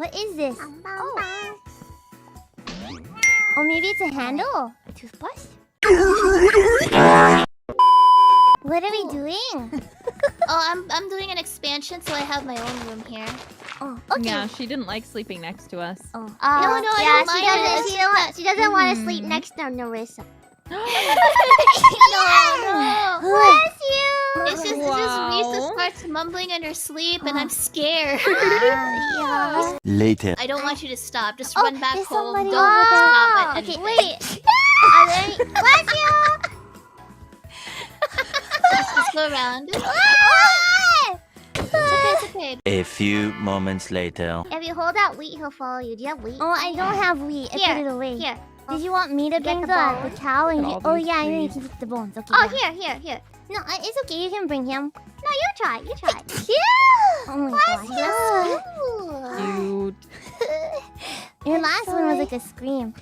What is this? Oh, maybe it's a handle? A toothbrush? What are we doing? Oh, I'm doing an expansion, so I have my own room here. Oh, okay. Yeah, she didn't like sleeping next to us. Oh. No, I yeah, don't mind it. she doesn't want to sleep next to Nerissa. No. Bless you! It's just Risa starts mumbling in her sleep, and I'm scared. Yeah. Later. I don't want you to stop. Just run back there's home. somebody Don't over stop there. at Okay, anything. wait. Are there any... Bless you! Just go around. It's okay. A few moments later. If you hold out wheat, he'll follow you. Do you have wheat? Oh, I don't have wheat. I put it away. Here. Did you want me to bring the the bone. cow and All you... Oh, these yeah, and then you trees. can take the bones. Okay. Oh, yeah. here. No, it's okay. You can bring him. No, you try. Oh my gosh. Cute. Your last one was like a scream.